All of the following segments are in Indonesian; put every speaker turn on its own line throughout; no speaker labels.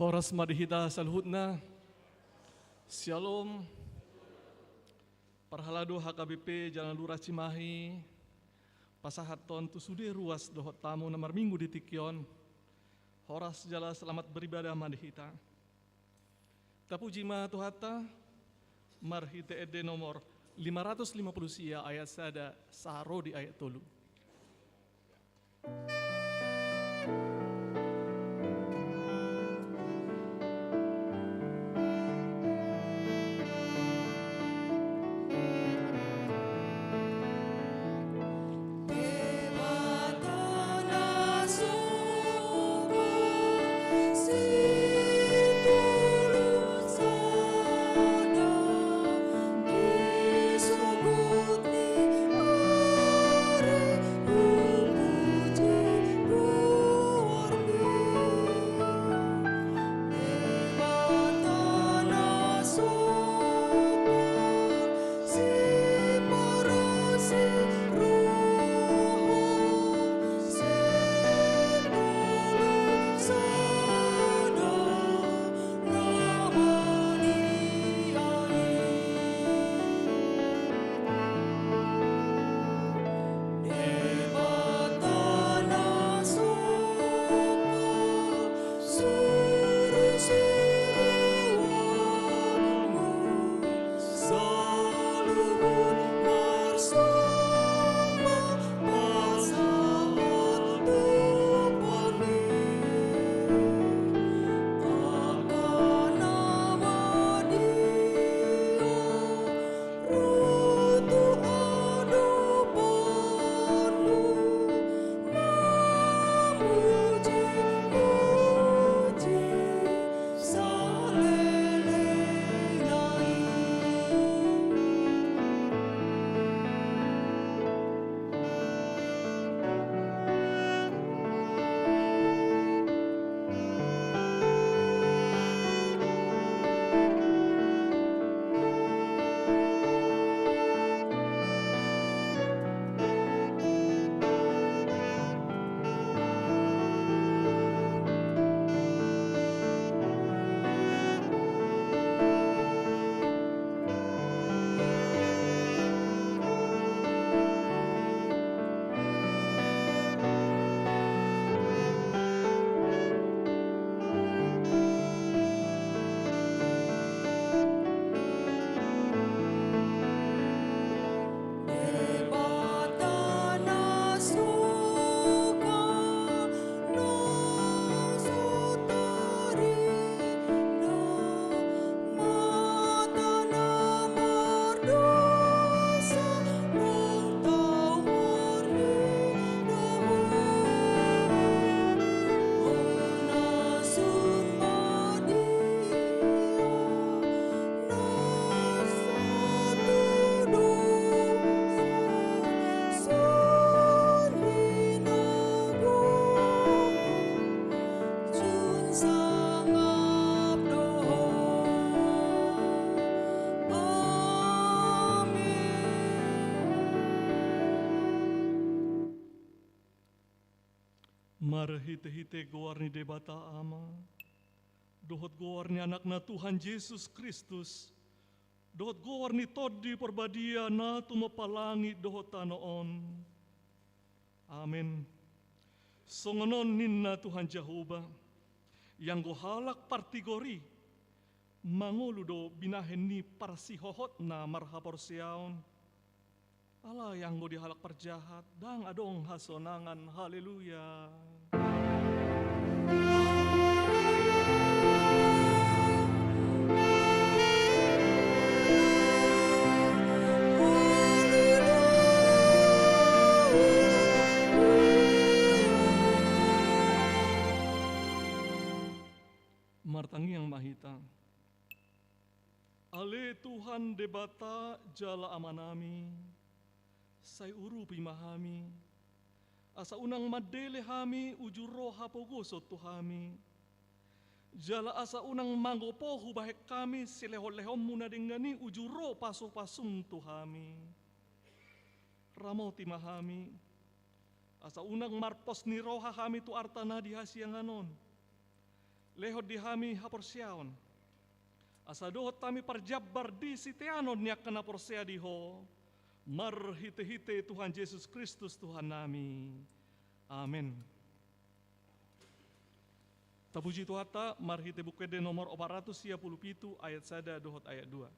Horas madihita saluhutna. Shalom. Parhalado HKBP Jalan Lurah Cimahi. Pasahaton tu sude ruas dohot tamu nomor minggu di Tikyon. Horas jala selamat beribadah madihita. Tapuji ma tuhata. Marhite ede nomor 550 sia ayat sada saro di ayat tolu. Marhite-hite goarni debata ama, dohot goarni anakna Tuhan Yesus Kristus, dohot goarni todi perbadia na tumapalangi dohot tanoon. Amin. Songonon ninna Tuhan Jehovah, yang gohalak partigori, manguludo binahen ni parsihohot na marhaporsiaon. Allah yang go dihalak perjahat, dang adong hasonangan, haleluya. Martangi yang mahita. Ale Tuhan debata jala amanami. Say urupi mahami, asa unang madele hami ujuro hapogo soto hami. Jala asa unang manggopohu bahek kami silehol-lehom muna dengani ujuro paso-pasung tuhami. Ramoti mahami, asa unang marpos ni roha kami tu artana di hasianganon. lehot dihami haporsiaon. Asa dohot tami parjabar di siteanon niak kena porsea diho. Marhite-hite Tuhan Yesus Kristus Tuhan nami. Amin. Tapuji Tuhata, marhite bukede nomor 437 ayat 1 dohot ayat 2.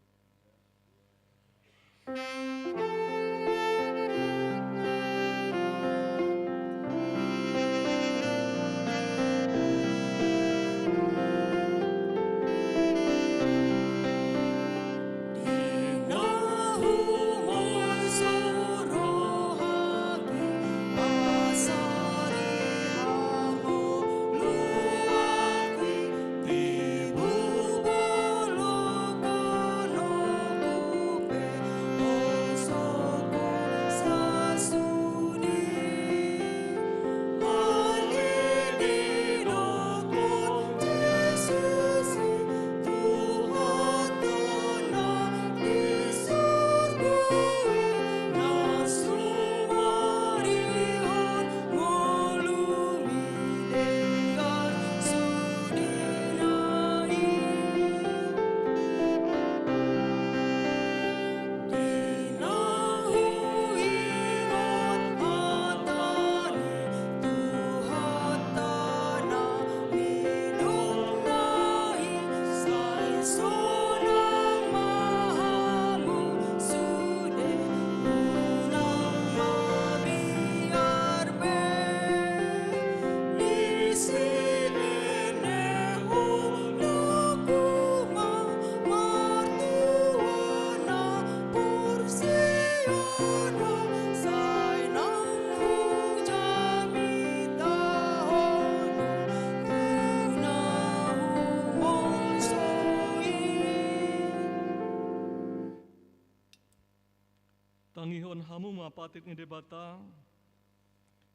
Tangihon hamu mapatik ni debata,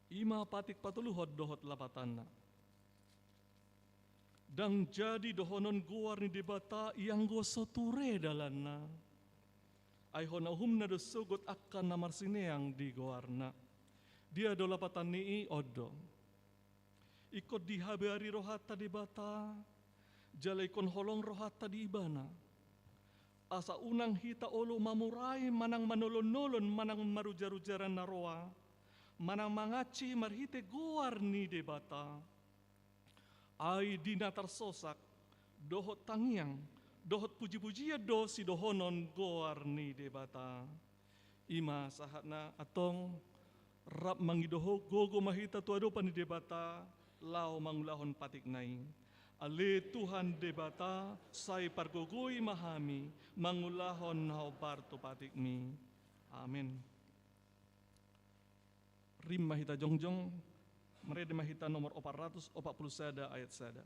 ima patik patuluhod dohot lapatana. Dang jadi dohonon guar ni debata yang go soture dalanna. Aihon ahumna dosugot akan namar sineang di goarna. Dia do lapatan nii odo. Ikut dihabari rohata debata, jalaikon holong rohata di ibana. Asa unang hita olo mamurai manang manolon-nolon manang marujar-ujaran naroa, manang mangaci marhite guar ni debata. Ai dina tarsosak, dohot tangiang, dohot puji-pujiya do si dohonon guar ni debata. Ima sahatna atong rap mangidoho gogo mahita tuado pani debata, lao mangulahon patik nai. Ale Tuhan debata, say pargogoi mahami, mangulahon hau parto patikmi. Amin. Rim mahita jongjong, mereda mahita nomor 440 ayat sada.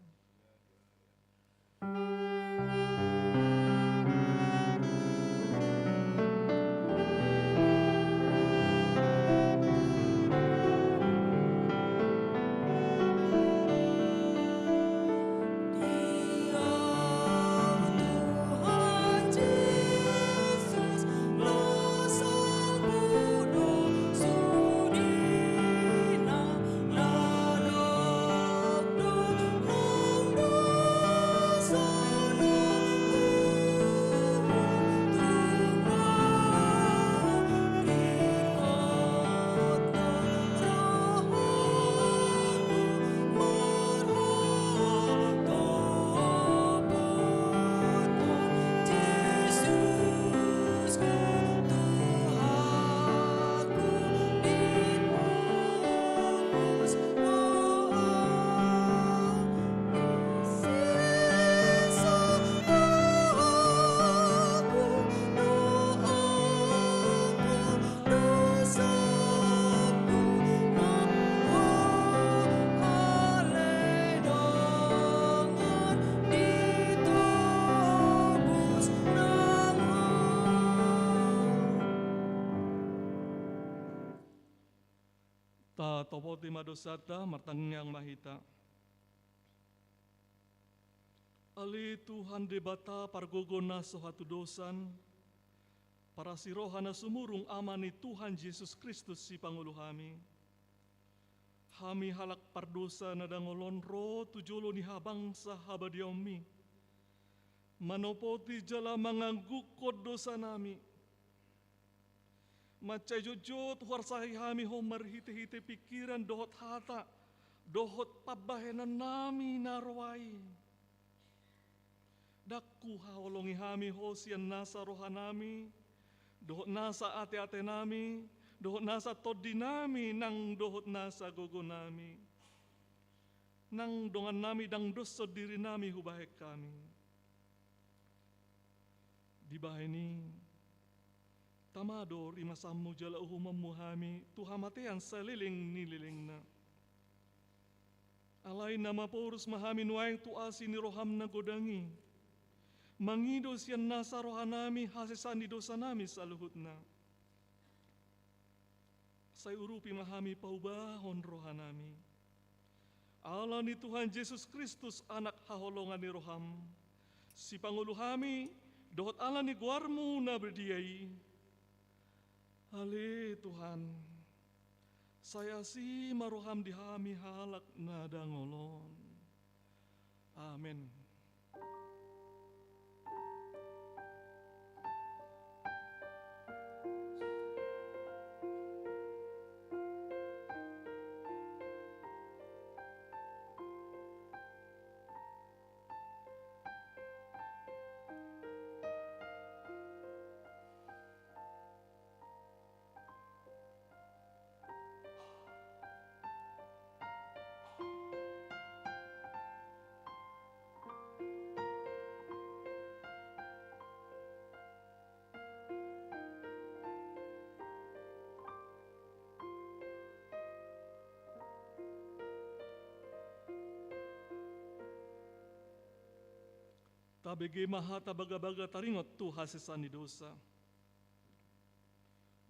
Ta topoti madosata martangyang mahita. Ali Tuhan debata pargogona sohatu dosan, para sirohana sumurung amani Tuhan Yesus Kristus si Pangulo kami. Hami halak pardosa na dangolon ro tujolo ni habangsa habadiomi. Manopoti jala manganggukod dosa nami. Macay jujut warsahi hami ho marhite-hite pikiran dohot hata. Dohot pabahenan nami narway. Dakku haolongi hami ho siyan nasa rohanami. Dohot nasa ate-ate nami. Dohot nasa todi nami nang dohot nasa gogo nami. Nang dongan nami dang dosa diri nami hubahek kami. Di bahay ni tamado rimasammu jala uhumamu hami tuhamatean saliling nililing na. Alay na mapurus mahami nuayang tuasi ni roham na godangi. Mangido siyan nasa rohanami hasisan ni dosa nami sa luhut na. Say urupi mahami paubahon rohanami. Allah ni Tuhan Yesus Kristus anak haholongan ni roham. Si Pangulo hami dohot Allah ni guarmu na berdiyai. Ale Tuhan, saya si maroham di hami halak na dangolon. Amin. Tabege mahata baga-baga taringot tu hasisan ni dosa.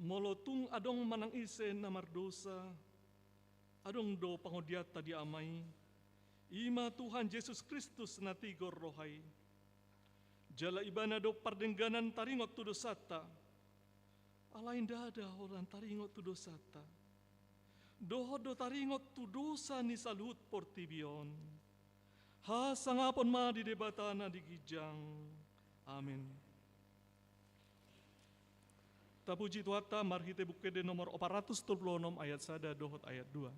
Molotung adong manang isen na mardosa. Adong do pangodiat tadi amay. Ima Tuhan Yesus Kristus na tigor rohay. Jala iba na do pardengganan taringot tu dosata. Alain dada orang taringot tu dosata. Doho do taringot tu dosa ni salut portibion. Ha sangapon ma di debata na di gijang. Amin. Tapuji tuata marhite bukede nomor 436 ayat 1 dohot ayat 2.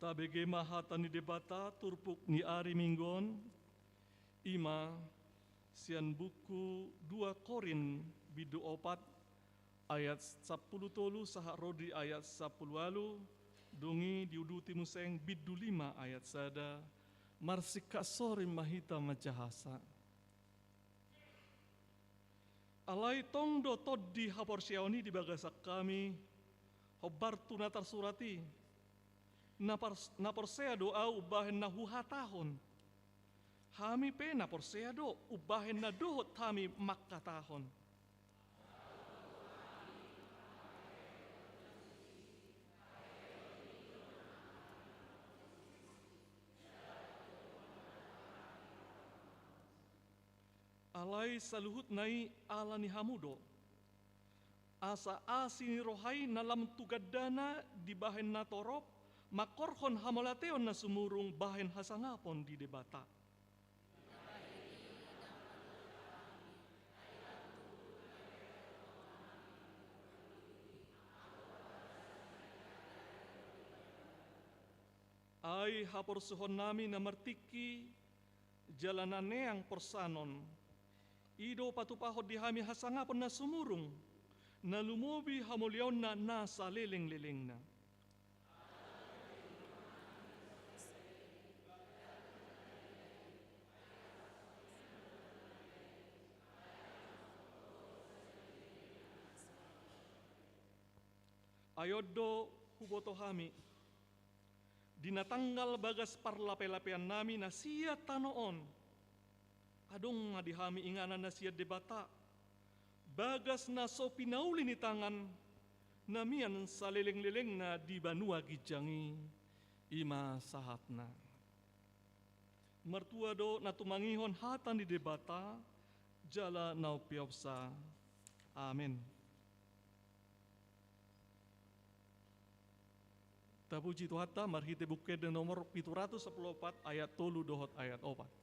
Tabege mahata ni debata turpuk ni ari minggon. Ima sian buku 2 Korin bidu 4 ayat 10 tolu saha rodi ayat 10 walu dungi diuduti museng bidu 5 ayat sada marsika sore mahita majahasa. Alai tong do toddi haporsiaoni di bagasak kami hobartu natar surati naporsea doa ubahen na huhatahon hami pe naporsea do ubahen na dohot hami makkatahon. Alai saluhut nai ala ni hamudo. Asa asini rohai nalam tugadana di bahen na torop, makorhon hamalateon na sumurung bahen hasangapon di debata. Ai hapor suhon nami na martiki jalanane ang porsanon. Ido patupahod di hami hasangapon na sumurung, na lumobi hamulyaw na nasa liling-liling na. Ayoddo huboto hami, dinatanggal bagas parlape-lapean nami na siya tanoon, adong madihami inganan na siya debata, bagas na so pinauli ni tangan, namian sa liling-liling na di banua gijangi, ima sahat na. Mertua do na tumangihon hatan di debata, jala nau piopsa. Amin. Tapuji Tuhata marhite buked nomor 714 ayat 3 dohot ayat 4.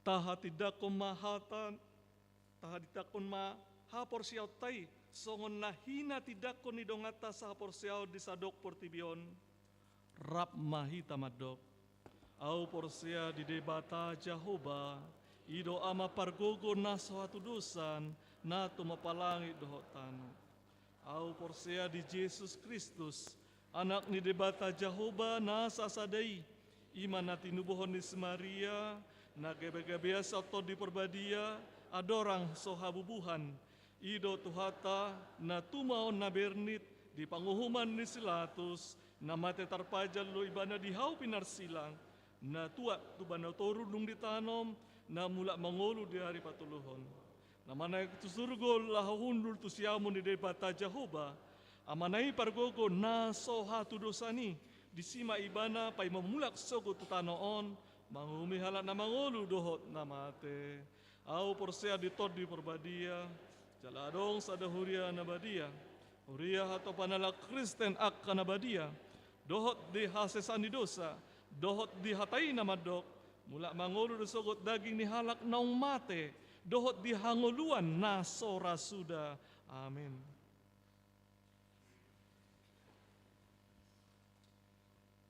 Taha tidak kumahatan, taha tidak kun mahapor siyaw tay, songon nahina tidak kun idongata sa hapor siyaw di sadok portibion, rap mahita madok. Au porsia di debata Jahoba, ido ama pargogo na suatu dosan, na tumapalangi dohotano. Au porsia di Yesus Kristus, anak ni debata Jahoba na sasadai, iman na tinubuhon ni Maria, na gebe-gebea sabto di perbadia, adorang sohabubuhan, ido tuhata na tumaon na bernit, di panguhuman ni Silatus, na mate tarpajal lo ibana di hau pinarsilang, na tua tubana torunung ditanom, na mula mangolu di hari patuluhon. Na manay tusurgol lahahundul tu siyamun di debata Jahoba, amanay pargogo na soha tudosani, di sima ibana pay mamulak sogo tutanoon, mangumi halak na mangulu dohot na mate. Au porsea ditod di perbadia, jaladong sa dahuria na badia. Huria hato panala Kristen akka na badia. Dohot di hasesan ni dosa, dohot di hatay na madok. Mula mangulu dosogot daging ni halak naung mate, dohot di hanguluan na sora suda. Amin.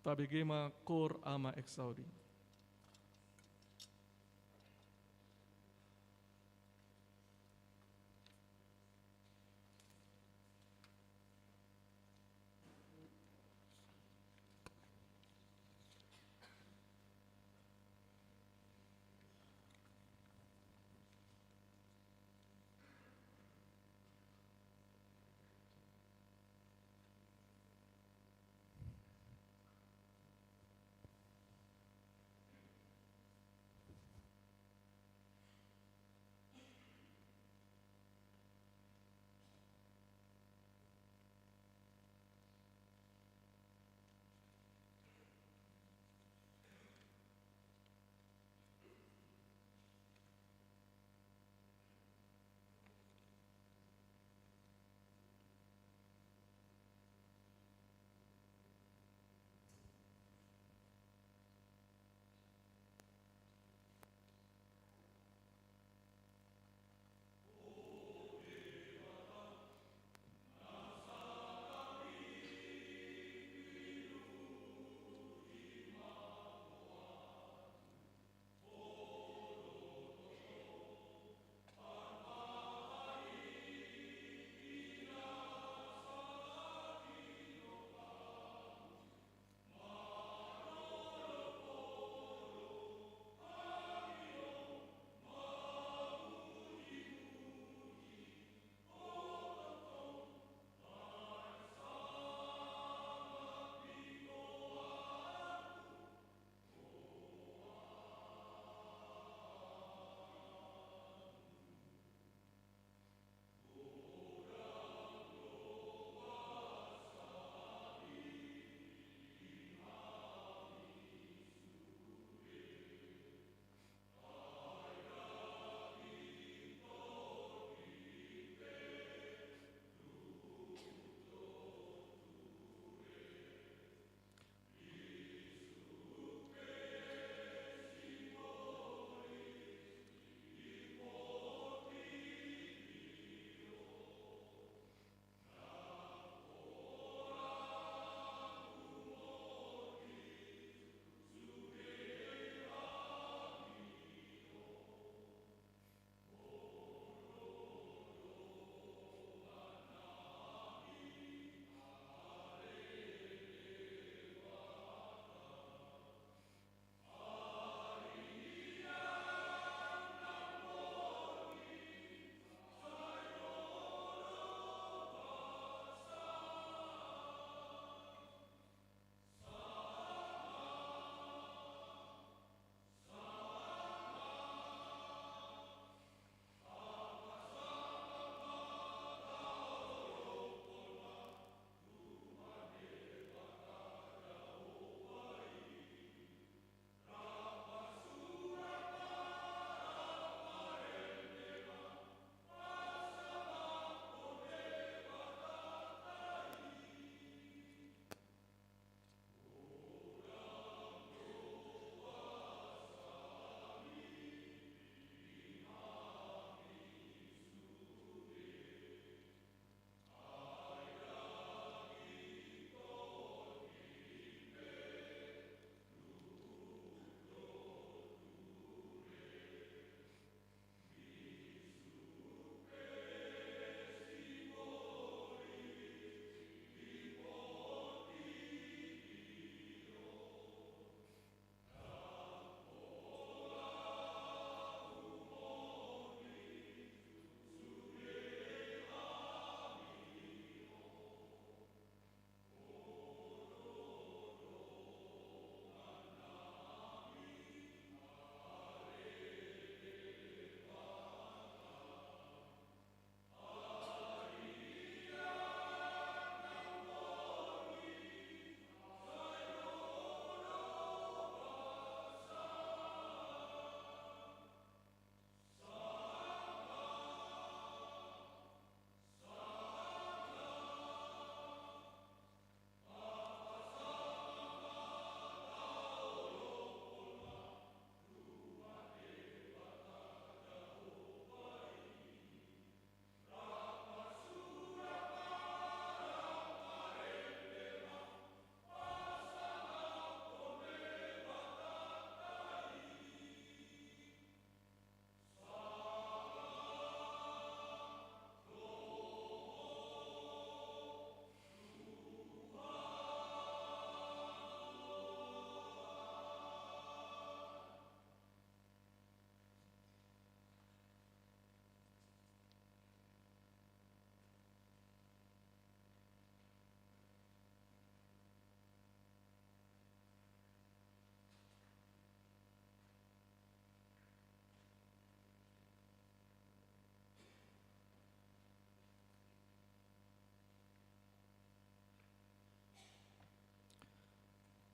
Tabigema kor ama exaudi.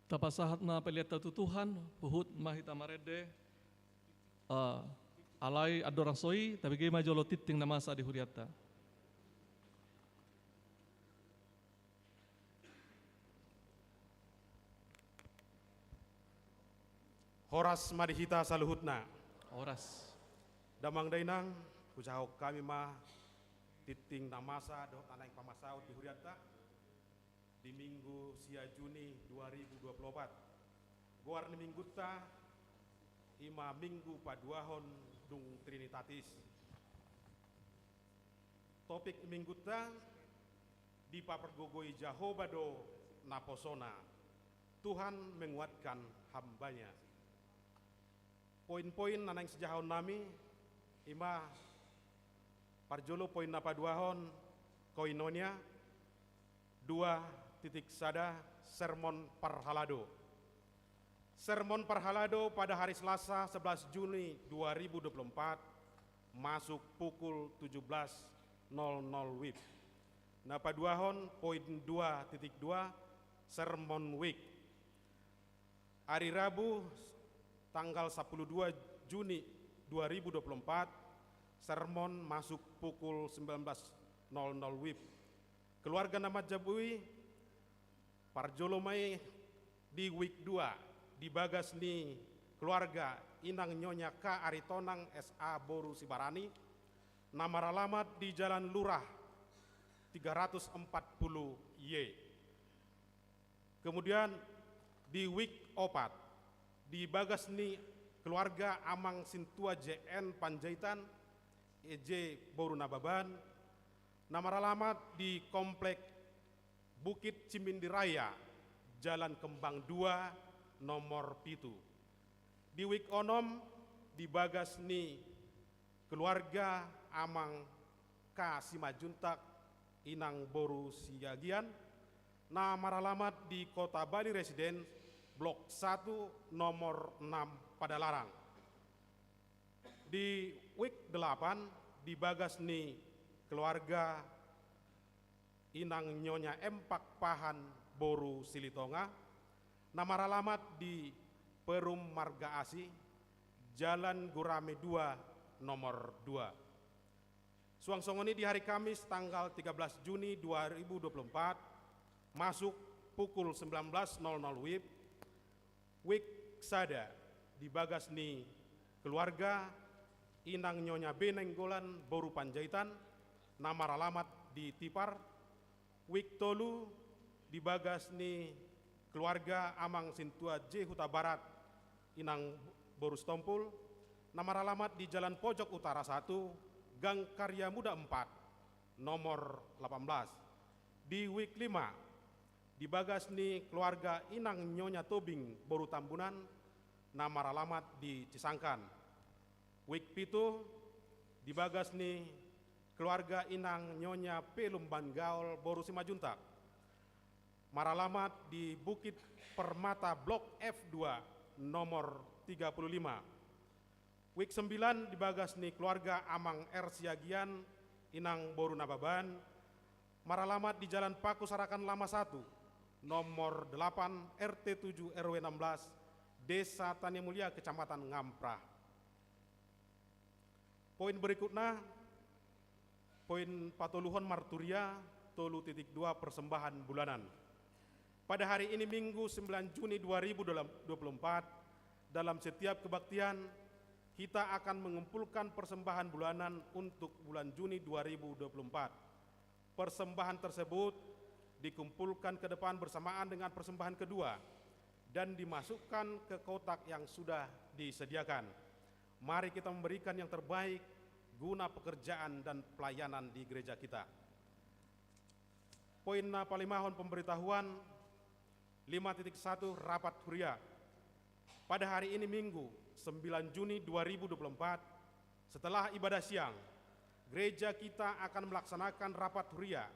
Tapasahatna peliata tu Tuhan, puhut mahita marede, alai adorang soi, tapi gema jolo titing namasa di huriata.
Horas madihita saluhutna.
Oras.
Damang dainang, kusahok kami mah titing namasa doh tanah pamasaut di huriata di Minggu sia Juni 2024. Guar ni minggu ta ima minggu paduahon dung Trinitatis. Topik minggu ta di papergogoi Jehovah do naposona. Tuhan menguatkan hambanya. Poin-poin nanang sejahon nami ima parjolo poin napa duahon koinonia 2.1 sermon parhalado. Sermon parhalado pada hari Selasa 11 Juni 2024 masuk pukul 17.00 WIB. Napa duahon poin 2.2 sermon week. Hari Rabu tanggal 12 Juni 2024 sermon masuk pukul 19.00 WIB. Keluarga nama Jabui parjolo mai di week 2 di bagas ni keluarga Inang Nyonya K. Aritonang SA Boru Sibarani, nama alamat di Jalan Lurah 340 Y. Kemudian di week 4 di bagas ni keluarga Amang Sintua JN Panjaitan EJ Boru Nababan, nama alamat di Komplek Bukit Cimindi Raya Jalan Kembang 2 nomor pitu. Di week onom di bagas ni keluarga Amang K. Simajuntak Inang Boru Siagian, nama alamat di Kota Bali Residen Blok 1 nomor 6 Padalarang. Di week 8 di bagas ni keluarga Inang Nyonya Empak Pahan Boru Silitonga, nama alamat di Perum Marga Asi Jalan Gurame 2 nomor 2. Suangsongoni di hari Kamis tanggal 13 Juni 2024 masuk pukul 19.00 WIB. Week sada di bagas ni keluarga Inang Nyonya Benenggolan Boru Panjaitan, nama alamat di Tipar. Week tolu di bagas ni keluarga Amang Sintua J Huta Barat Inang Boru Stompul, nama alamat di Jalan Pojok Utara 1 Gang Karya Muda 4 nomor 18. Di week 5 di bagas ni keluarga Inang Nyonya Tobing Boru Tambunan, nama alamat di Cisangkan. Week pitu di bagas ni keluarga Inang Nyonya Pelumban Gaul Boru Simajuntak, maralamat di Bukit Permata Blok F2 nomor 35. Week 9 di bagas ni keluarga Amang R. Siagian Inang Boru Nababan, maralamat di Jalan Paku Sarakan Lama 1 nomor 8 RT 7 RW 16 Desa Tani Mulia Kecamatan Ngamprah. Poin berikutnya poin patoluhon marturia tolu titik 2 persembahan bulanan. Pada hari ini Minggu 9 Juni 2024 dalam setiap kebaktian kita akan mengumpulkan persembahan bulanan untuk bulan Juni 2024. Persembahan tersebut dikumpulkan ke depan bersamaan dengan persembahan kedua dan dimasukkan ke kotak yang sudah disediakan. Mari kita memberikan yang terbaik guna pekerjaan dan pelayanan di gereja kita. Poin palimahon pemberitahuan 5.1 rapat huria. Pada hari ini Minggu 9 Juni 2024 setelah ibadah siang, gereja kita akan melaksanakan rapat huria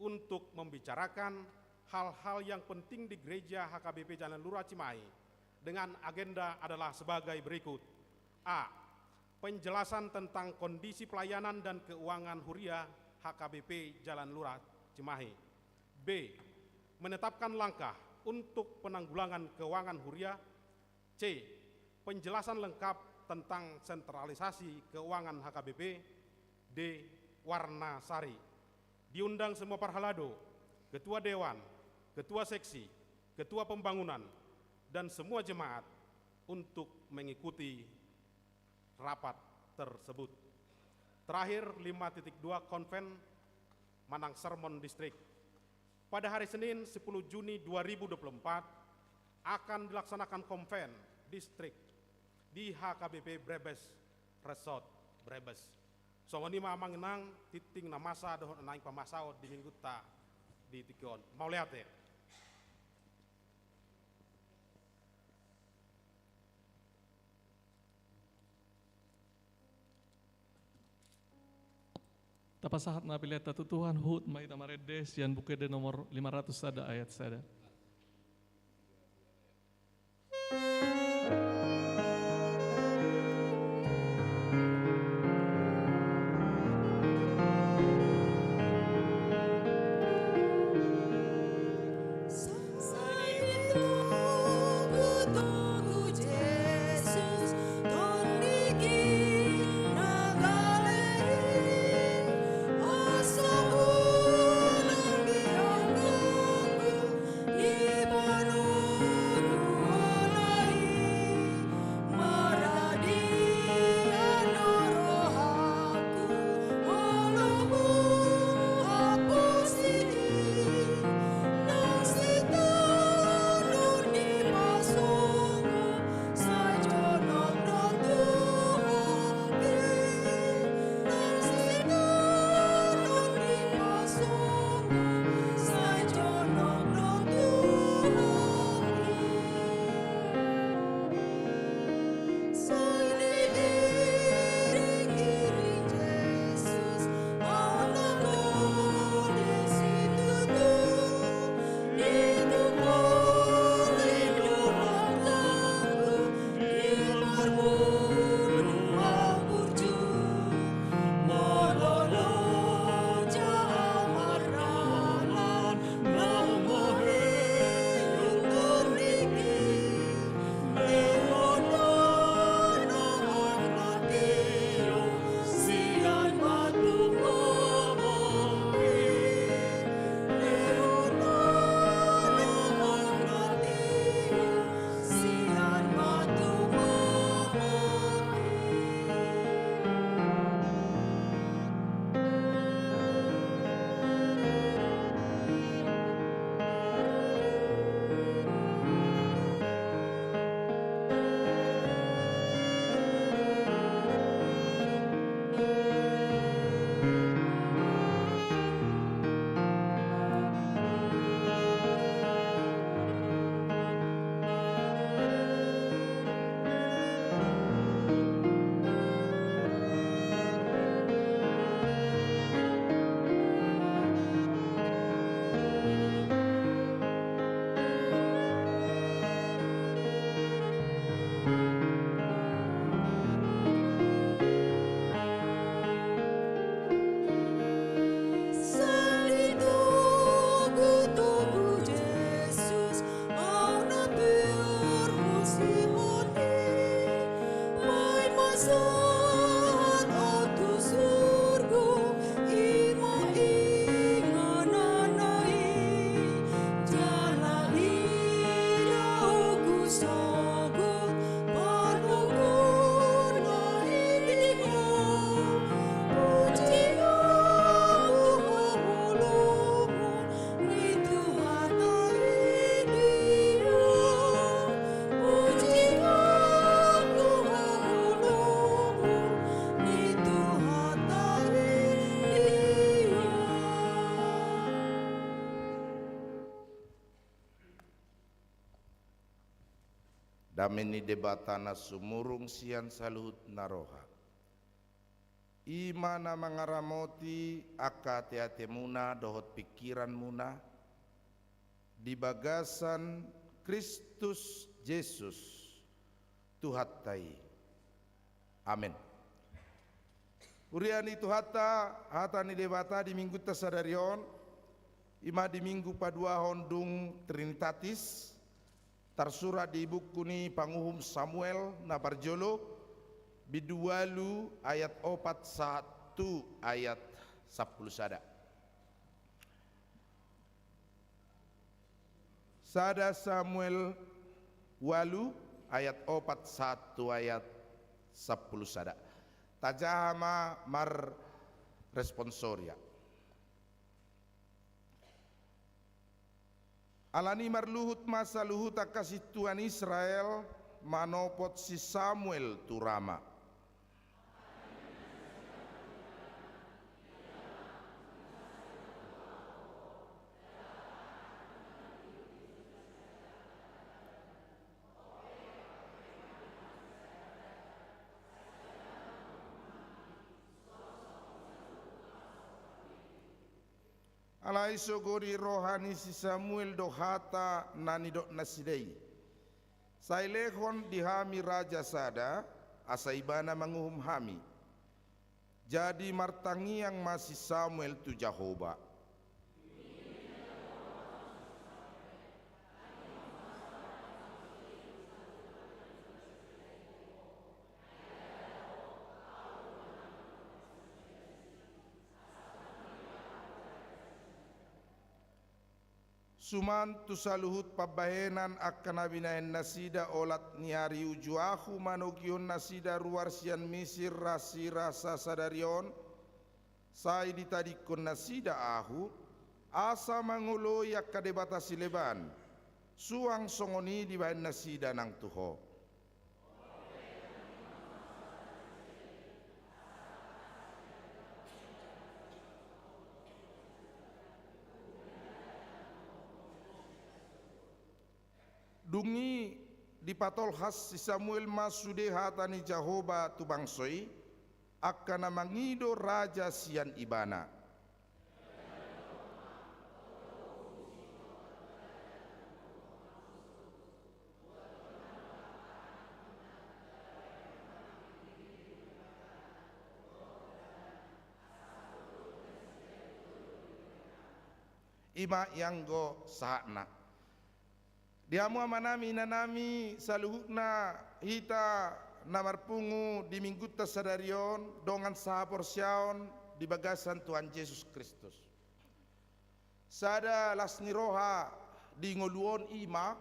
untuk membicarakan hal-hal yang penting di gereja HKBP Jalan Lurah Cimahi dengan agenda adalah sebagai berikut. A. Penjelasan tentang kondisi pelayanan dan keuangan huria HKBP Jalan Lurah Cimahi. B. Menetapkan langkah untuk penanggulangan keuangan Huria. C. Penjelasan lengkap tentang sentralisasi keuangan HKBP. D. Warna sari. Diundang semua parhalado, ketua dewan, ketua seksi, ketua pembangunan, dan semua jemaat untuk mengikuti rapat tersebut. Terakhir, 5.2 Konven Manang Sermon Distrik. Pada hari Senin 10 Juni 2024 akan dilaksanakan konven distrik di HKBP Brebes Resort Brebes. Songoni mangenang titing namasa dohon naing pamasao di minggu ta di Tikion. Mau lihat ya?
Tapasahat na pileta tutuhan hut maita maredes yan bukede nomor 500 sada ayat sada.
Dameni debatana sumurung sian saluhut naroha. Imana mangaramoti aka muna dohot pikiran muna di bagasan Kristus Yesus Tuhattai. Amin. Uriani Tuhata hatani debata di minggu tasadarion Ima di minggu padua hondung Trinitatis tersurat di buku ni panguhum Samuel na Barjolo bidualu ayat 41 ayat 10 sada. Sada Samuel walu ayat 41 ayat 10 sada. Tajahama mar responsoria. Alani marluhut masa luhut akasih Tuhan Israel manopot si Samuel turama. Alai sogori rohani si Samuel dohata nani dok nasidei. Sailehon dihami raja sada asaibana manguhum hami. Jadi martangi yang masih Samuel tu Jehovah. Suman tu saluhut pabahenan akan abinain nasida olat niari ujuahu manogion nasida ruar sian misir rasi rasa sadarion sai ditadikon nasida ahu asa mangulo yak kadebatasi leban suang songoni dibain nasida nang tuho. Dungi di patol khas si Samuel masude hatani Jehovah tu bangsoi akan mangido raja sian ibana. Ima yang go sahna. Diamu amanami nanami saluhukna hita namarpungu di minggu tasadarion dongan sahapor siaon di bagasan Tuhan Yesus Kristus. Sada lasni roha di ngoluon ima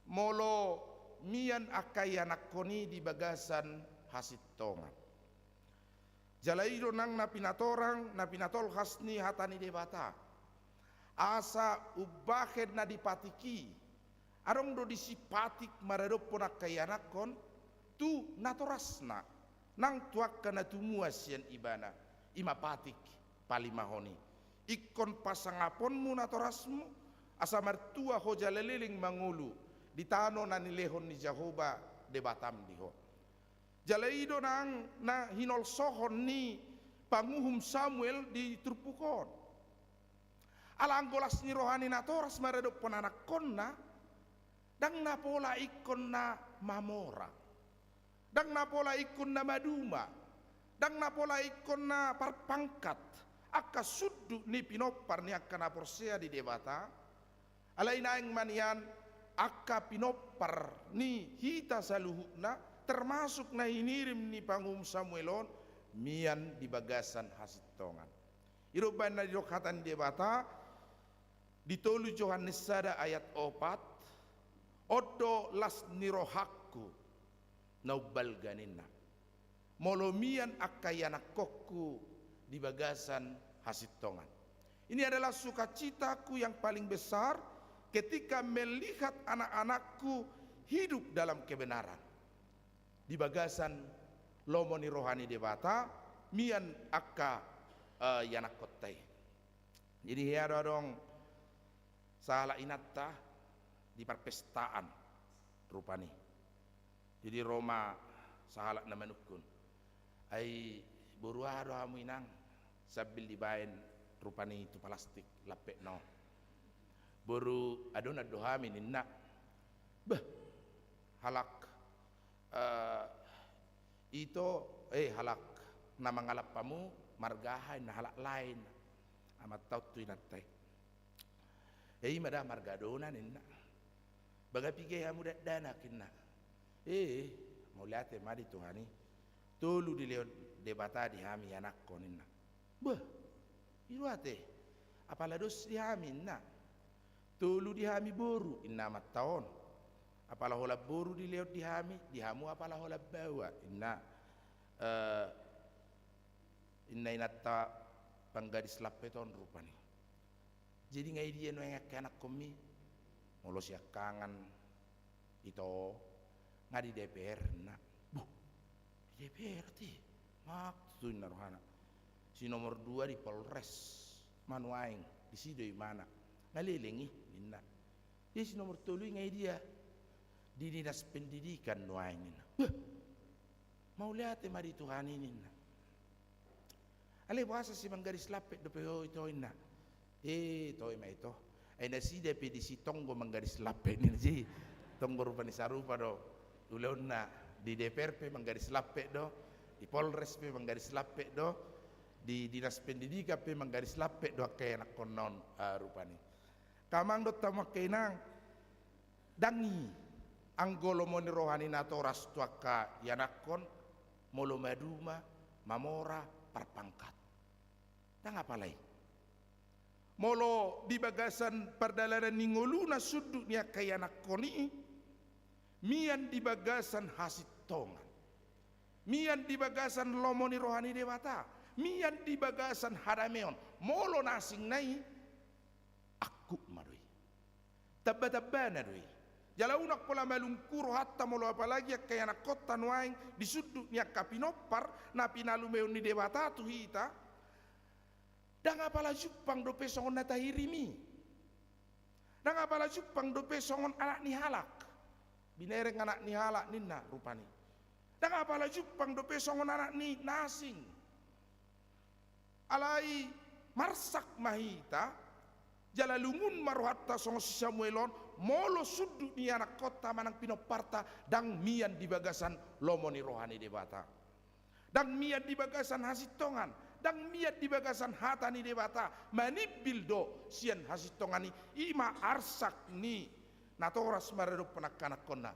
molo mian akayanak koni di bagasan hasitongan. Jalaido nang napinatol hasni hatani debata. Asa ubahed na dipatiki. Arong do disipatik maradop ponak kayanakon tu natorasna nang tuak kana tumua sian ibana ima patik palimahoni ikon pasangaponmu natorasmu asa martua hoja leliling mangulu ditano nani lehon ni Jehovah de batam diho jalaido nang na hinol sohon ni panguhum Samuel di turpukon alanggolas ni rohani natoras maradop ponanak konna dang napola ikon na mamora, dang napola ikon na maduma, dang napola ikon na parpangkat, akka suddu ni pinopar ni akka naporsea di debata, alay na yang manian akka pinopar ni hita saluhukna, termasuk na hinirim ni pangum Samuelon, mian di bagasan hasitongan. Iruban na didokhatan debata, ditolu Yohanes sada ayat 4, odo las nirohakku naubal ganina molomian akayana kokku di bagasan hasitongan. Ini adalah sukacitaku yang paling besar ketika melihat anak-anakku hidup dalam kebenaran di bagasan lomoni rohani debata mian akka yanak kotai. Jadi ada dong salah inatta di perpestaan rupani. Jadi Roma sahalak na manukun ay buruado hamu inang sabil dibain rupani itu plastik lapek no boru adona dohami ninna bah halak itu halak na mangalap pamu margahay na halak lain amat tau tu inattay mada margadona ninna baga pige hamu dana kinna mau lihat madi tuhani tolu di leo debata di hami anak koninna bah iruate apala dos di hami na tolu di hami boru inna mattaon apala hola boru di leo di hami di hamu apala hola bawa inna inatta panggadis lapeton rupani jadi ngai dia no yang anak komi molos ya kangen itu ngadi DPR na bu DPR ti mak tu narohana si nomor 2 di Polres Manuaing di sido mana ngalilingi minna dia si nomor 3 ngai dia di dinas pendidikan Nuaing minna mau lihat mari Tuhan ini na ale bahasa si manggaris lapet do peo itu inna toy ma itu ai nasi de pedisi tonggo manggaris lapet ni ji tonggo rupani sarupa do uleonna di DPR pe manggaris lapet do di Polres pe manggaris lapet do di dinas pendidikan pe manggaris lapet do kaya nak konon rupani kamang do tamak kenang dangi anggolo moni rohani natoras tuaka yanakon molo maduma mamora perpangkat dan apa lagi molo di bagasan perdalanan ningoluna sudutnya kaya nakoni mian di bagasan hasitongan mian di bagasan lomoni rohani dewata mian di bagasan hadameon molo nasing nai aku madoi tabba-tabbana doi jalaunak pola malungkuro hatta molo apalagi kaya nak kota Nuaing di sudutnya kapinopar na pinalumeon ni dewata tu hita dan apalah Jepang dope songon nata hirimi dan apalah Jepang dope songon anak ni halak binereng anak ni halak ninna rupani dan apalah Jepang dope songon anak ni nasing alai marsak mahita jalalungun maruhatta songo si Samuelon molo sudut ni anak kota manang pinoparta dan mian di bagasan lomoni rohani debata dan mian di bagasan hasitongan dan miat di bagasan hatani debata manibil do sian hasitongani ima arsak ni natoras maredo penakanak kona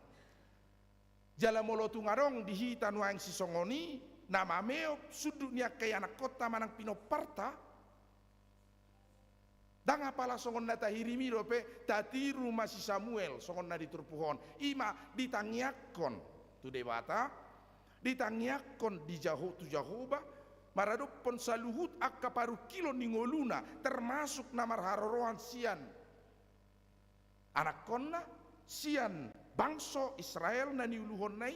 jala molo tungarong di hitan waeng sisongoni nama meo sudutnya kaya anak kota manang pinoparta dan apalah songon nata hirimi dope tatiru masih Samuel songon na diturpuhon ima ditangiakon tu debata ditangiakon di Jahoba marado pon saluhut akka paru kilo ningoluna termasuk namar harorohan sian anak konna sian bangso Israel na niuluhon nai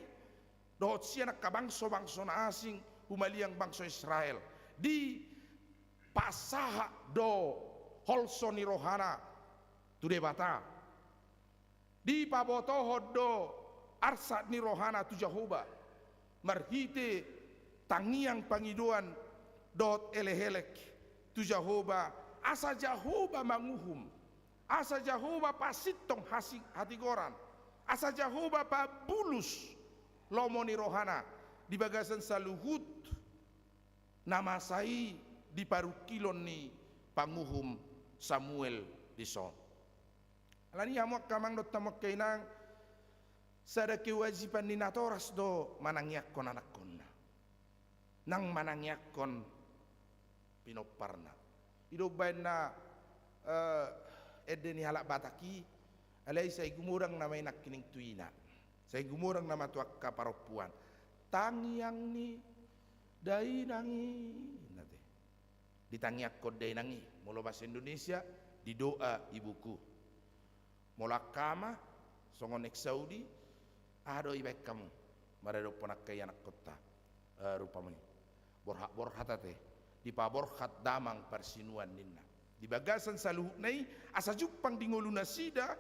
dohot sian akka bangso na asing humaliang bangso Israel di pasaha do holso ni rohana tu debata di pabotoho do arsat ni rohana tu Jahoba marhite tangiang pangiduan dot elehelek tu Jahoba asa Jahoba manguhum asa Jahoba pasitong hatigoran asa Jahoba pabulus lomoni rohana di bagasan saluhut nama sai di parukilon ni panguhum Samuel di son alani hamuak kamang dot tamak kainang sada kewajiban ni natoras do manangyak kon anak konna nang manangyakon pinoparna idobain na edeni halak bataki alai say gumurang na may nakining tuina say gumurang na matuak kaparopuan tangiang ni dainangi nate ditangiakon dainangi mula bahasa Indonesia di doa ibuku mula kama songon ek Saudi ado ibek kamu marado ponak kaya anak kota rupamanya borhatate di paborhat damang persinuan ninna di bagasan saluhut nai asa Jepang di ngoluna sida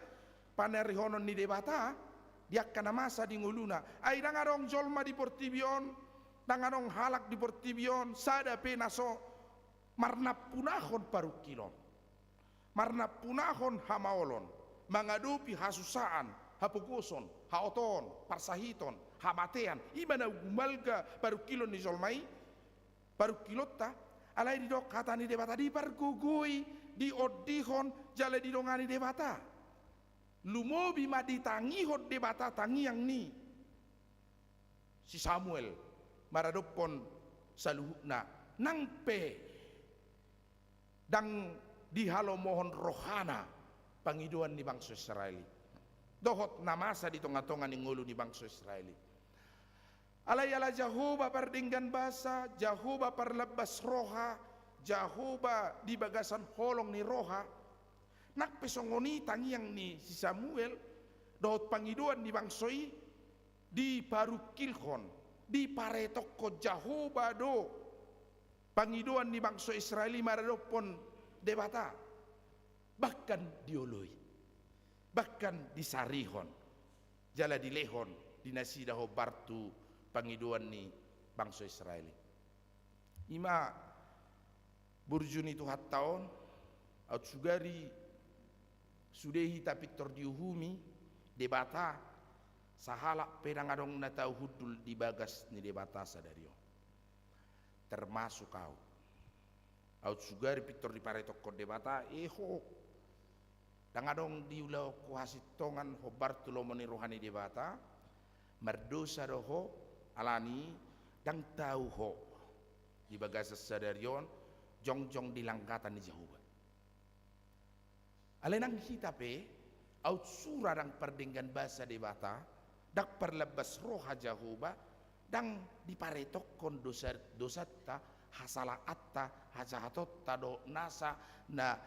panerihonon ni debata dia kana masa di ngoluna ai dangarong jolma di Portibion dangarong halak di Portibion sada penaso marna punahon parukilon marna punahon hamaolon mangadupi hasusaan hapuguson haoton parsahiton hamatean imana gumalga parukilon ni jolmai baru kilota Alai di dok kata ni debata di pergugui di odihon jale di dongani debata. Lumobi ma ditangi hot debata tangi yang ni. Si Samuel maradopon saluhna nangpe dang dihalo mohon rohana pangiduan di bangsa Israeli. Dohot namasa di tonga-tonga ni ngulu di bangsa Israeli. Alay ala Jahuba pardinggan basa, Jahuba parlabas roha, Jahuba di bagasan holong ni roha. Nak pesongoni tangiang ni si Samuel, dohot pangiduan di bangsoi, di parukilhon, di paretoko Jahuba do. Pangiduan di bangsa Israeli maradopon debata. Bahkan dioloi, bahkan disarihon, jala dilehon, dinasida ho bartu pangiduan ni bangsa Israeli. Ima burjuni tu tahun aut sugari sudehi tapi diuhumi debata sahala pedang adong na tau hudul di bagas ni debata sadario. Termasuk kau. Aut sugari pitor di paretoko debata eho dangadong diulau kuhasitongan hobar tulo moni rohani debata merdosa doho alani dang tahu ho di bagas sadarion jongjong di langkatan di Jahuba. Alenang hitape aut sura dang perdenggan bahasa debata dak perlebas roha Jahuba dang diparetok kon dosata hasala atta hajahatotta do nasa na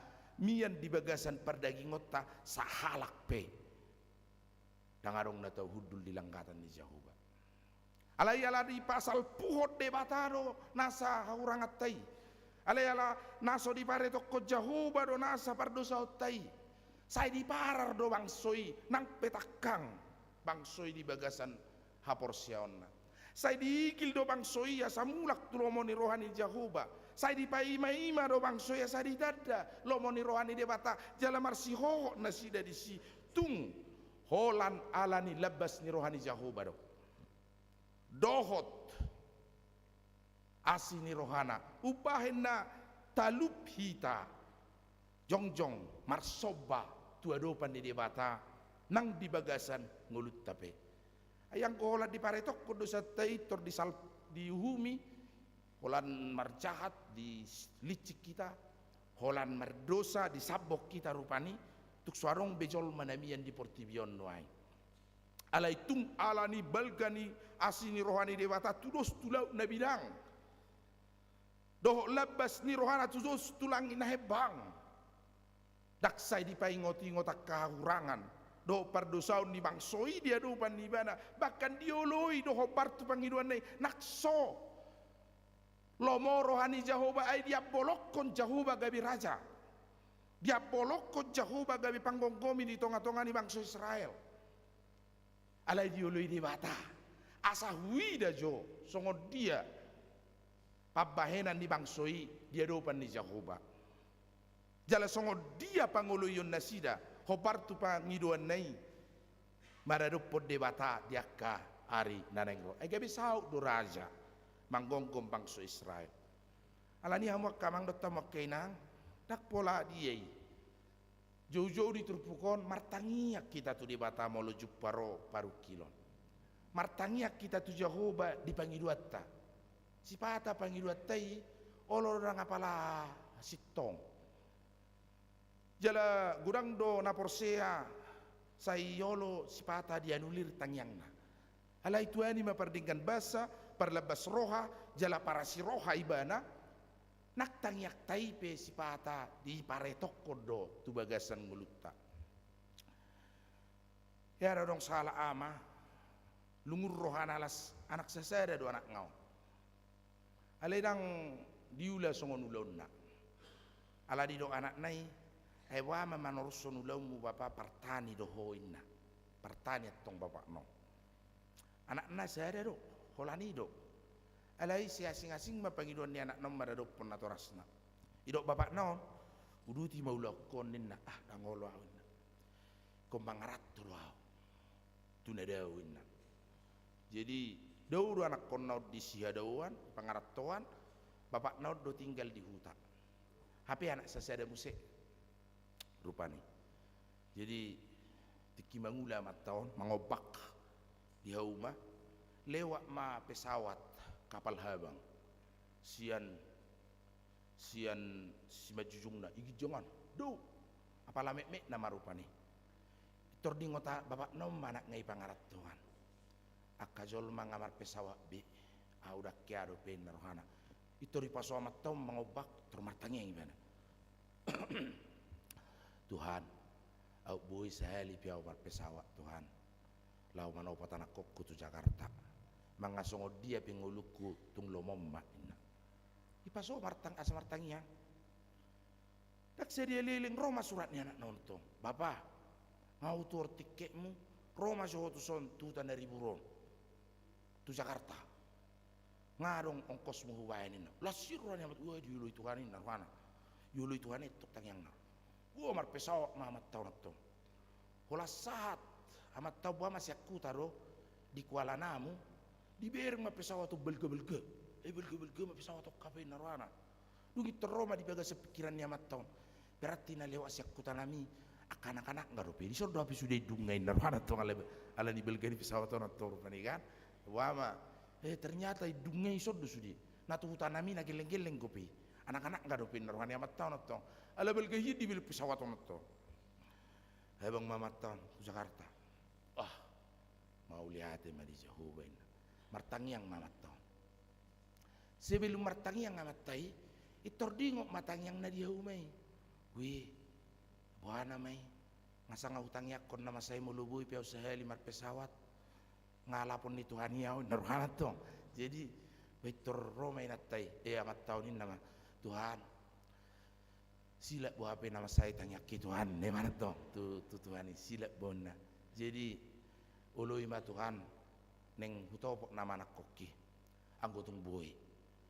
mian di bagasan perdagingotta sahalak pe dangarong na tau hudul di langkatan di Jahuba. Alayala di pasal puhot debatado nasa haurangatai. Alayala naso di pare toko Jahuba do nasa pardosa otai. Sai di parar do bangsoi nang petakang bangsoi di bagasan haporsiaonna. Sai di ikil do bangsoi ya samulak tu lomoni rohani Jahuba. Sai di paima-ima do bangsoi ya sadi dada lomoni rohani debata jala marsi ho nasida di si tung holan alani labas ni rohani Jahuba do. Dohot asini rohana upahin na talup hita jongjong marsoba tuadopan di debata nang di bagasan ngulut tape ayang ko holan di paretok kudo sa taitor di uhumi holan marjahat di licik kita holan mardosa di sabok kita rupani tuk suarong bejol manamian di portibion noai alai tung alani balgani asini rohani dewata tudos tulau na bidang doh labas ni rohana tudos tulang inahebang daksai di paingoti ngotak kahurangan do pardosaun ni bangsoi dia do panibana bahkan dioloi do partu pangiduan nei nakso lomo rohani Jahuba ai dia bolokon Jahuba gabi raja dia bolokon Jahuba gabi panggonggomi di tonga-tonga ni bangsa Israel alai dioloi di bata asa huida jo songo dia pabahenan di bangsoi dia dopan di Jahuba jala songo dia pangoloyon nasida hobar tu pangiduan nai maradopod debata diakka ari nanengro gabi sau do raja manggongkom bangsa Israel alani hamak kamang dotta makkainang dak pola diei jauh-jauh diturpukon martangiak kita tu debata molo juparo paru kilon martangiak kita tu Jahuba di pangiduatta sipata pangiduattai olor orang apala sitong jala gudang do naporsea sayolo sipata dianulir tangyangna alai tuani mapardingkan basa parlabas roha jala parasi roha ibana nak tangyak taipe sipata di paretok kodo tu bagasan mulutta ya dong salah ama lungur rohana alas anak sesada do anak ngau aledang diula songon ulonna ala di do anak nai hewa manorson ulamu bapa partani do hoinna partani tong bapak no anak na sada do holani do alai si asing-asing mapangiduan ni anak nom marado pon atorasna idok bapak no uduti maula koninna dangolo awinna kombangarat tu law tunadawinna jadi dauru anak konaut di sihadauan pangaratoan bapak naud do tinggal di hutan. HP anak saya ada musik rupanya. Jadi tiki mangula tahun mangobak di rumah lewat ma pesawat kapal habang sian si majujungna igi jongan do apala mek nama rupani itor di ngota bapak nom manak ngai pangarat Tuhan akajol mangamar pesawat be audak kiado pen narohana itor ipaso amat tom mangobak termartangnya gimana Tuhan au boy sahali piau mar pesawat Tuhan lau manau patana kokku tu Jakarta mangasongo dia penguluku tung lomomma inna ipaso martang asa martangnya dak sedia liling Roma suratnya anak nonton bapak mau tur tiketmu Roma soho tu son tu tanda riburon tu Jakarta ngadong ongkos mu huwain inna lasirwan yamat gua diulu itu kanin narwana yulu itu kanin tuk tangyang nar gua mar pesawat mamat tau natong hola saat amat tau buah masih aku taro di Kuala Namu di bereng ma pesawat tu belge ma pesawat tu kafe narwana dungi teroma di baga sepikiran amat tau berarti na lewat siak kutanami anak-anak nggak rupi di sordo api sudah dungai narwana tu ala di belge di pesawat tu nator kan wama ternyata dungai sordo sudah natu hutanami na geleng-geleng kopi anak-anak nggak rupi narwana amat tau natong ala belge di bil pesawat tu nator hebang mamat tau Jakarta mau lihat ma di Jehovah ini martangiang mamat tau sebelum martangiang amatai itor dingok matangiang na dia umay wi buana may ngasang utangnya kon nama saya mulubui piau sehali mar pesawat ngalapon ni Tuhan yaw naruhanat tong jadi betor romay natai amat tahun ini nama Tuhan sila buah apa nama saya tanya ke Tuhan ne mana tong tu Tuhan ini sila bona jadi ului ma Tuhan neng hutopok nama anak koki anggo tung boy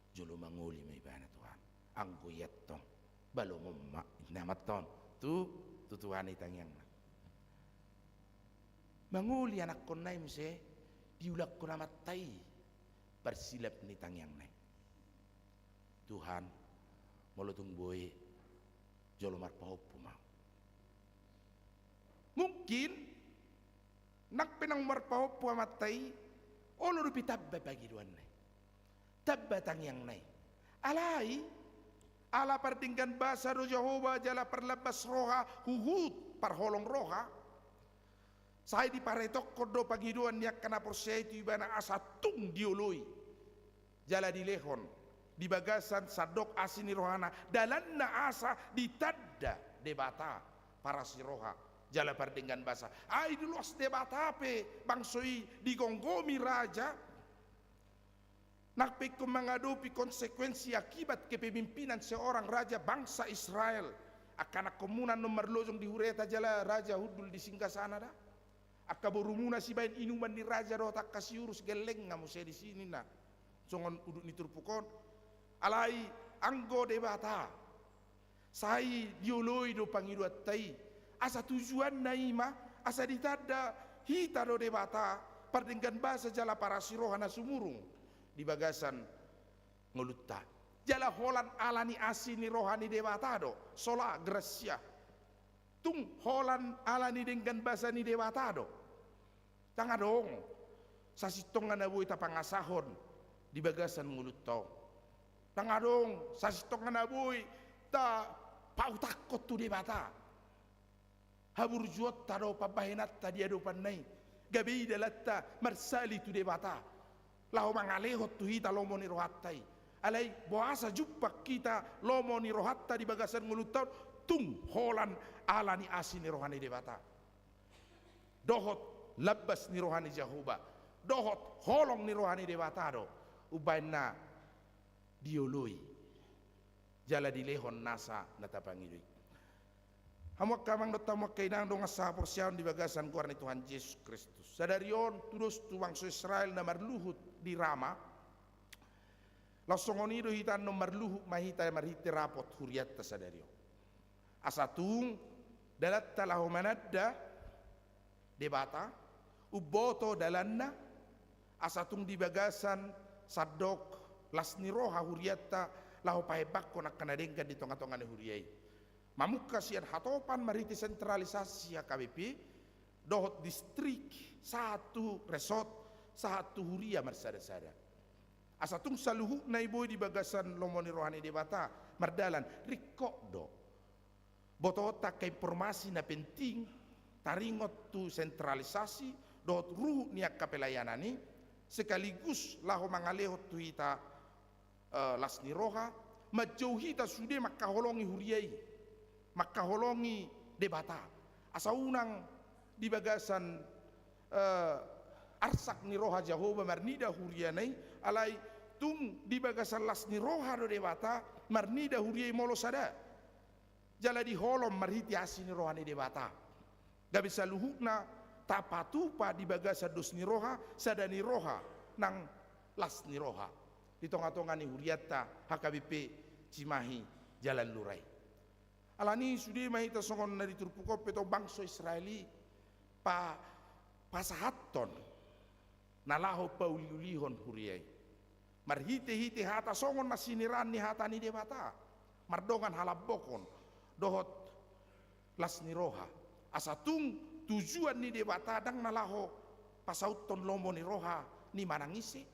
jolo manguli may bana Tuhan anggo yattong balo momma nama ton tu Tuhan ini tangyang manguli anak konay mse diulak ko nama tai bersilap ni tangyang nai Tuhan molotung boy jolo marpahopo ma mungkin nak penang marpahopo amatai olo rupi tabba bagi duan nai tabba tangyang nai alai ala pertingkan bahasa ro Jehovah jala perlabas roha huhut parholong roha saya di paretok kodo pagiduan yak kana porsia itu ibana asa tung diului jala di lehon di bagasan sadok asini rohana dalanna asa ditadda debata para si roha jala pertingkan bahasa ai dulos debata pe bangsoi digonggomi raja nak pekum menghadapi konsekuensi akibat kepemimpinan seorang raja bangsa Israel akan komunan nomor lojong di hureta jala raja hudul di singgasana dah akka borumuna si bain inuman di raja do tak kasih urus geleng ngamu saya di sini na songon uduk ni turpukon alai anggo debata sai dioloi do pangidu tai asa tujuan naima asa ditada hita do debata pardenggan bahasa jala para sirohana sumurung di bagasan ngulutta jala holan alani asini rohani dewata do sola gracia tung holan alani dengan bahasa ni dewata do tanga dong sasitong nga nabuhi ta pangasahon di bagasan ngulutta tanga dong sasitong nga nabuhi ta pautakot tu dewata haburjuot ta do pabahinat ta dia do panay gabi dalatta marsali tu dewata lahu mangalehot tu hita lomo ni rohatai alai boasa jumpa kita lomo ni rohatta di bagasan ngulutaw tung holan ala ni asin ni rohani debata dohot labas ni rohani Jehovah dohot holong ni rohani debata do ubaina dioloi jala dilehon nasa natapangidui hamuak kamang dotamuak kainang dong asa porsiaon di bagasan kuarni Tuhan Yesus Kristus sadarion terus tuang Israel na marluhut di Rama lasongonido hitan no marluhut mahita marhiti rapot huriat ta sadario asatung dalat talahu manadda debata uboto dalanna asatung di bagasan sadok lasni roha huriatta lahu pahebak ko nakkanadengkan di tonga-tonga ni huriai. Mamuka sian hatopan mariti sentralisasi HKBP dohot distrik satu resort satu huria marsada-sada. Asatung saluhu na iboy di bagasan lomoni rohani debata mardalan rikok do. Botota ka informasi na penting taringot tu sentralisasi dohot ruhu niak kapelayanani sekaligus lahu mangalehot tu hita lasni roha majauhi ta sude makaholongi huriai makaholongi debata asa unang di bagasan arsak ni roha Jahoba marnida hurianai alai tung di bagasan lasni roha do debata marnida huriai molo sada jala di holom marhiti asini roha ni debata gabisa luhukna tapatupa di bagasan dosni roha sadani roha nang lasni roha di tonga-tonga ni huriata HKBP Cimahi Jalan Lurai. Alani sudi mahita songon na diturpukop peto bangso Israeli pasahaton nalaho paululihon huriai. Marhite-hite hata songon na siniran ni hata ni debata. Mardongan halabokon dohot lasni roha. Asatung tujuan ni debata dang nalaho pasauton lomo ni roha ni manangisi.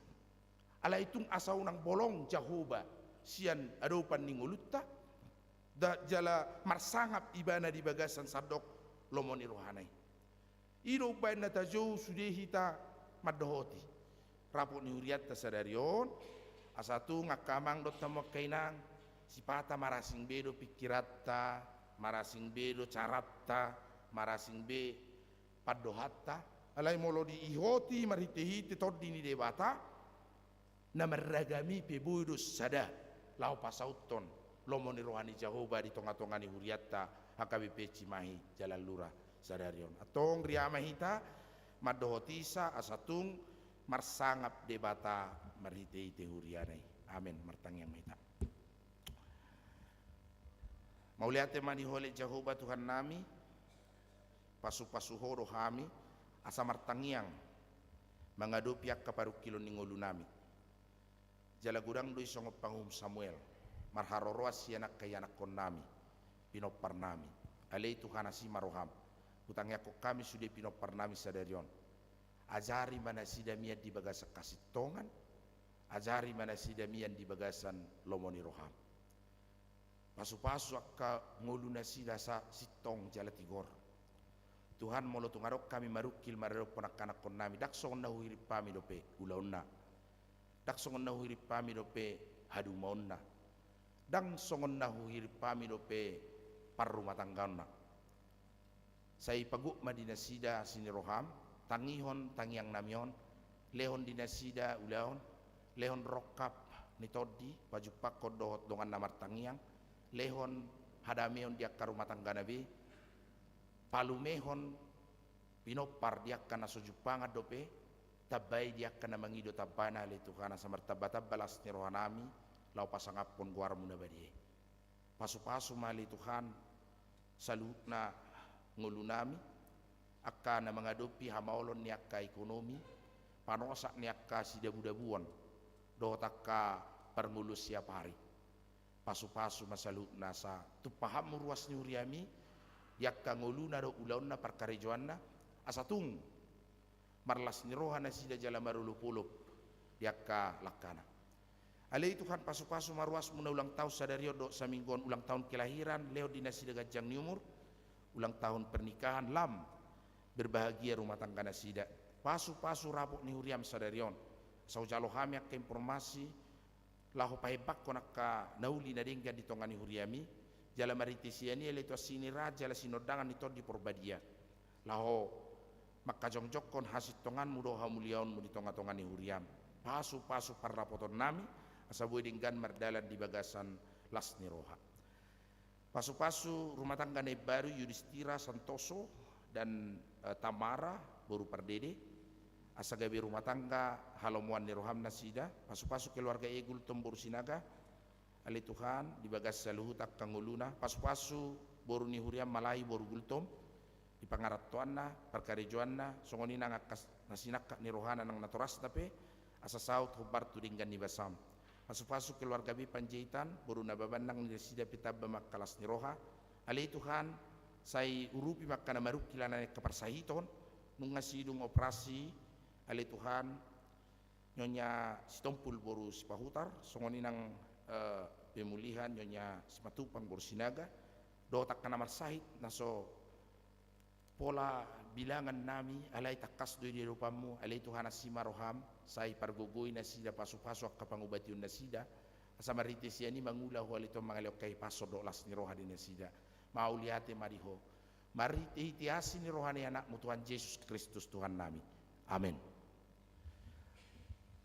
Ala itung asau nang bolong Jahoba sian adopan ningulutta da jala marsangap ibana di bagasan sadok lomoni rohanai iro bain na tajo sudehita madohoti rapo ni huriat tasadarion asatu ngakamang dot tamo kainang sipata marasing bedo pikiratta marasing bedo caratta marasing be padohatta alai molo di ihoti marhite-hite toddi ni debata na meragami pebudus sada lau pasauton lomoni rohani Jahoba di tonga-tonga ni huriata HKBP Cimahi Jalan Lurah sadarion atong riamahita madohotisa asatung marsangap debata marhite-hite hurianai amin martangyang mahita mauliate mani hole Jahoba Tuhan nami pasu-pasuhoro kami asa martangyang mangadopiak kaparu kilo ningolu nami jala gudang doi songo pangum Samuel marharoroa sianak kayanak kon nami pinopar nami alei Tuhan asi maroham utangnya ko kami sudah pinopar nami sadarion ajari mana sidamian di bagasan kasitongan ajari mana sidamian di bagasan lomoni roham pasu-pasu akka nguluna sida sa sitong jala tigor Tuhan molo tungarok kami marukil marero ponak-anak kon nami dak songon na huirip pami dope ulauna dak songon na huirip pami dope hadu maonna dang songon na huirip pami dope parrumah tanggana sai paguk madinasida sini roham tangihon tangiang namion lehon dinasida ulaon lehon rokap ni toddi baju pakko dohot dongan namar tangiang lehon hadamion diak karumah tanggana be palumehon pinopar diak kana sojupangat dope tabai dia kana mangido tabana le Tuhan sa martabata balas ni rohanami lau pasangapon guar muna badie pasu-pasu mali Tuhan salutna ngulunami akka na mangadopi hamaolon ni akka ekonomi panosak ni akka sidabu-dabuan dohot akka perngulus siap hari pasu-pasu masalutna sa tu paham ruas ni uriami yakka nguluna do ulauna parkarejoanna asatung marlas ni rohana sida jala marulupulup yakka lakana alei Tuhan pasu-pasu marwas muna ulang tahun sadario do saminggon ulang tahun kelahiran leo dinasida gajang ni umur ulang tahun pernikahan lam berbahagia rumah tangga nasida pasu-pasu rabuk ni huriam sadarion sau jalo hami akka informasi lahu pahebak konaka nauli na dengga di tongani huriami jala maritisiani ele to sini raja la sinodangan itu di porbadia laho maka jongjokon hasit tongan mudo hamuliaon mu di tonga-tonga ni huriam pasu-pasu parrapoton nami asabu dinggan mardalan di bagasan lasni roha pasu-pasu rumah tangga ne baru Yudhistira Santoso dan Tamara baru pardede asagabe rumah tangga halomuan ni roham nasida pasu-pasu keluarga Egul Tombor Sinaga ali Tuhan di bagas saluhut kanguluna pasu-pasu boru ni huriam malai boru gultom di pangaratuanna perkarejoanna songoni nang akas nasinak ni rohana nang naturas tapi asa saut hubar tudinggan ni basam Pasu-pasu keluarga bi panjaitan, boru na babandang ni sida pitab makkalas ni roha. Ali Tuhan, say urupi makkana maruk kilana kaparsahiton, nung ngasidung operasi, ali Tuhan, nyonya sitompul boru sipahutar, songoninang pemulihan nyonya simatupang boru sinaga, dotak kana marsahit, naso pola bilangan nami, alay takas do di rupamu, alay Tuhan asima roham, say pargogoy na sida pasu-pasu ak kapangubatiun na sida, asa marites yani mangulah walito mangalok kay paso dolas ni roha din na sida. Mauliate mariho, marite itiasi ni rohani anak mu Tuhan Yesus Kristus Tuhan nami. Amin.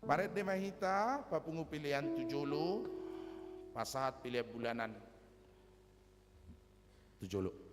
Baret de mahita papungu pilihan tujulu, pasahat pilihan bulanan tujulu.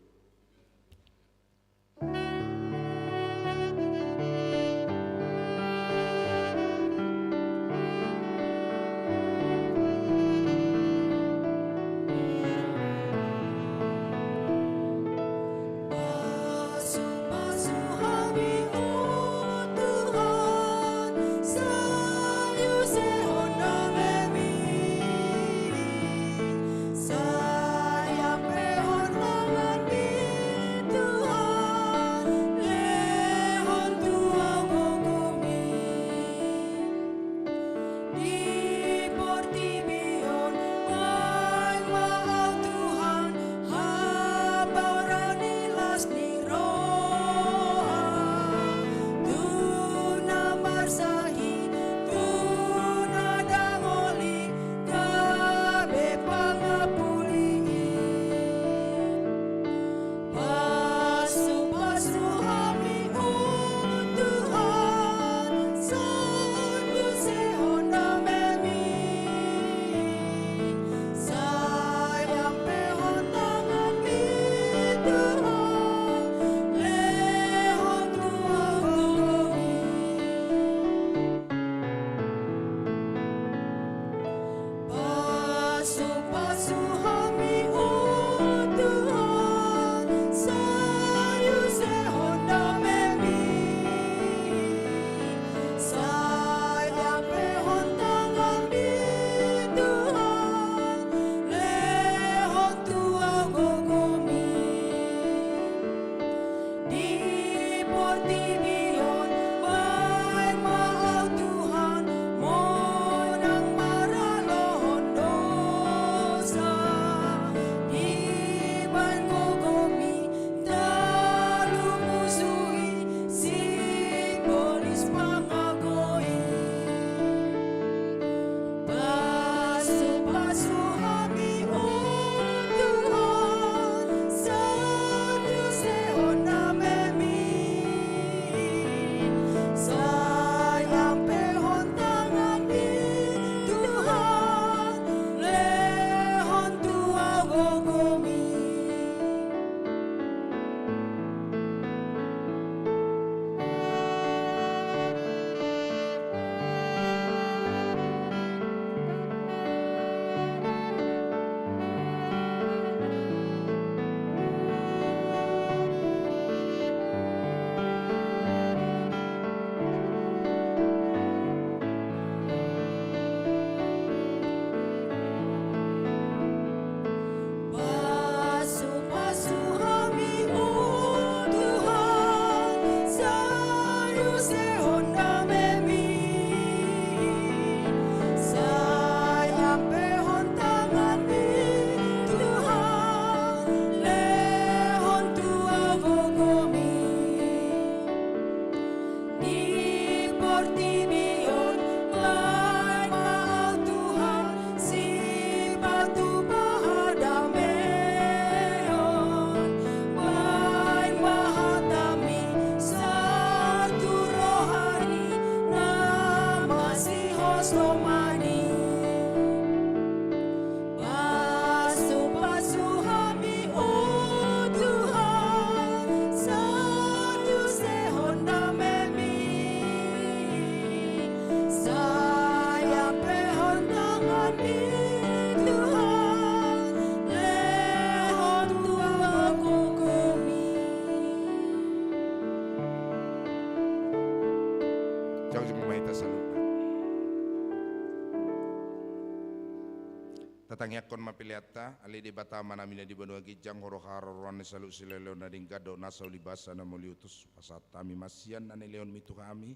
Tatangyakkon mapiliatta ali di batama namin di Banua Gijang horo-haro ruan salu silelo na dingkado nasa ulibasa na muliutus pasat kami masian na leon mitu kami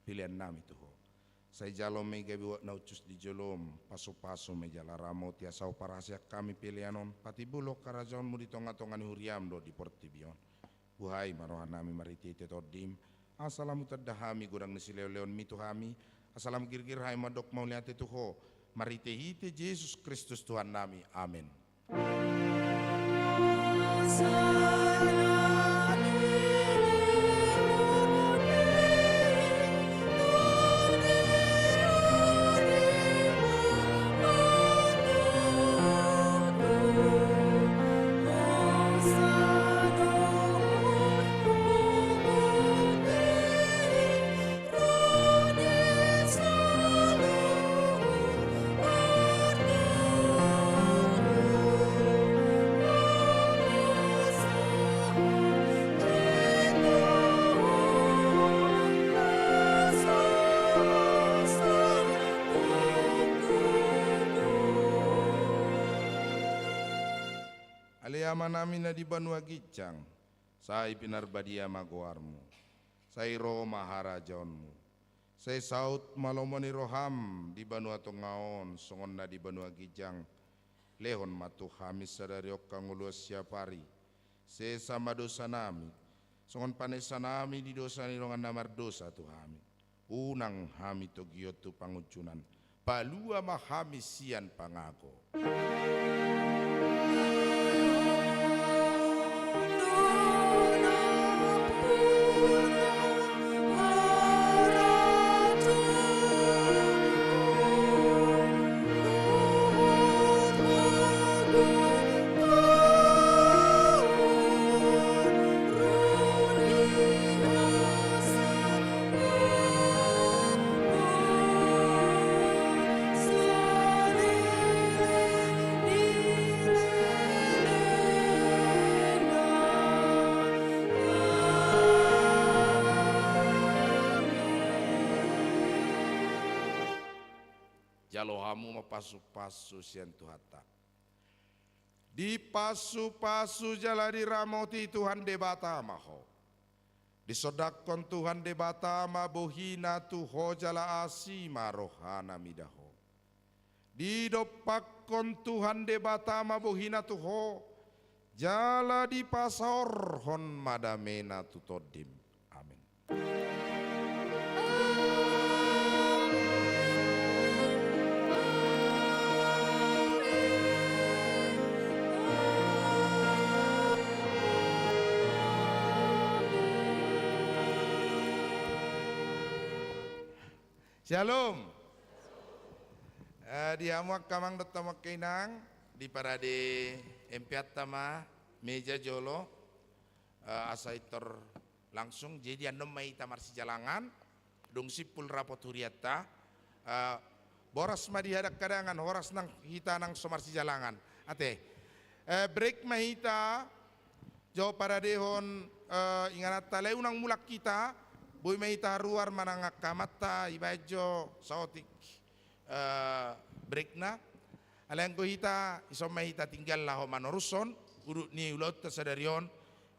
pilihan nami tuho. Sa jalom may gabiwa na ucus di jolom paso-paso may jalaramo tiasaw parasyak kami pilihanon pati bulok karajon mo dito nga tongan huriam do di Portibion. Buhay marohan nami maritite todim. Asalamu tadahami gurang ni leon mitu kami. Asalamu girgir hay madok mauliate tuho. Maritehite Yesus Kristus Tuhan nami. Amin. Aliyaman namin na di Banua Gijang, sa ipinarbadia maguarmu, sa iro maharajonmu, sa saut malomo ni Roham di Banua Tungaon, songon na di Banua Gijang, lehon matuhamis sa dariok kanguluas siapari, sa sama dosa nami, songon panesa nami di dosa ni rongan namar dosa tuhami, unang hami to giyot tu pangucunan, palua mahami sian pangako. Jalohamu mapasu-pasu sian Tuhata. Di pasu-pasu jala di ramoti Tuhan debata maho. Disodakon Tuhan debata ma bohina tuho jala asima rohana midaho. Di dopakon Tuhan debata ma bohina tuho jala di pasor hon madamena tutodim. Amin. Shalom. Di amuak kamang dotamak kainang di parade empiat tama meja jolo asaitor langsung jadi anom mai tamar si jalangan dong sipul rapot huriata boras ma dihadak kadangan horas nang hita nang somar si jalangan ate break mahita jo paradehon inganat taleu nang mulak kita boy mahita ruar manangak kamata ibajo saotik break na alang ko hita isom mahita tinggal laho manoruson urut ni ulot tasadarion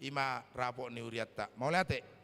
ima rapo ni uriata maulate